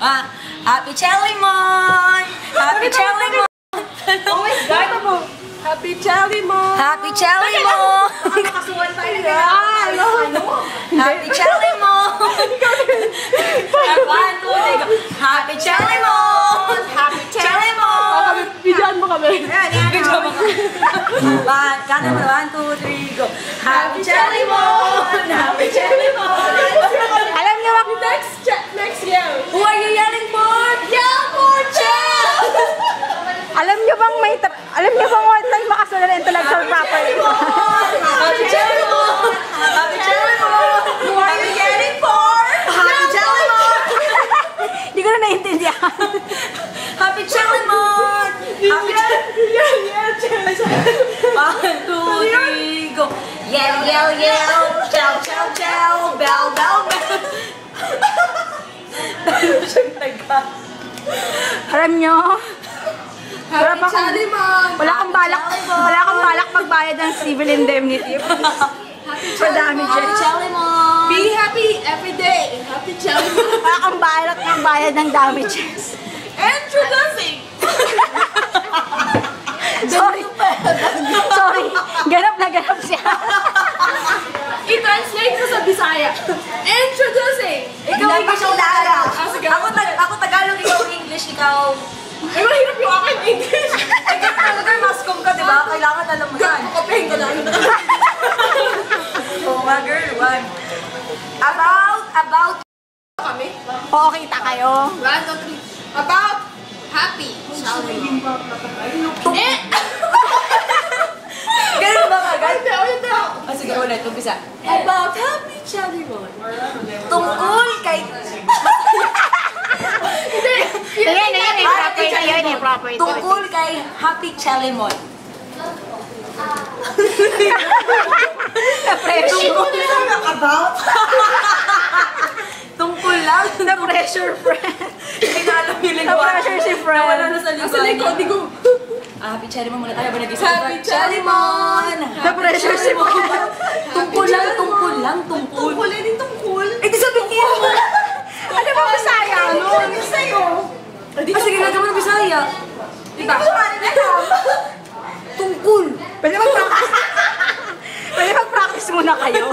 Happy Chalimon! Happy Chalimon! Oh my God! Happy Chalimon! Happy Chalimon! Nakasuwan tayo na. Happy Chalimon! One, two, three, go. Happy Chalimon! Happy Chalimon! Bidyan mo kami. Bidyan mo kami. One, two, three, go. Happy Chalimon! Happy Chalimon! Alam niyo ako next year. Who are you yelling for? Yell for Chel! Alam niyo bang one time makasunod na intellectual property? Happy Chalimon! Happy Chalimon! Who are you yelling for? Happy Chalimon! Hindi ko na naiintindihan. Happy Chalimon! Happy One, two, three, go! Yell, yell, yell! Chow, chow, chow! Bell, bell, bell! Alam niyo, Happy Chalimon! wala kang balak magbayad ng civil indemnity. For damages. Happy Chalimon! Be happy every day. Happy Chalimon. Wala kang balak magbayad ng damages. Introducing. Sorry. Ganap na ganap siya. I-translate mo sa Bisaya. Introducing. Ikaw English ako Tagalog. sige. Ako Tagalog, ikaw English, ikaw... Ay, mahirap yung akin English. Ay, talaga mascom ka, diba? Kailangan alam mo yan. Kapahin ko lang. Oh, my girl, one. About... Kami. Oo, kita kayo. 1, 2, 3. About happy Chalimon. Ganun ba kagad? Ulit na. Sige, ulit. Umpisa. About happy Chalimon. Tungkol kay... Yan, proper ito. Tungkol kay Happy Chalimon. Na-pressure. About? Tungkol lang. Na-pressure, friend. Hindi na alam yung lingwa. Na-pressure si friend. Nawala na sa lingwa. Asa na ikaw, di ko. Happy Chalimon muna tayo ba nag-isip? Happy Chalimon! Na-pressure si friend. Tungkol lang. Tungkol, din tungkol. Eh, di sabihin mo. Ano ba masaya? Ano sa'yo? Sige, gagawin ng Bisaya. Diba? Tungkol. Pwede mag-practice muna kayo.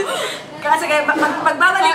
Kasi kaya, pagbabalik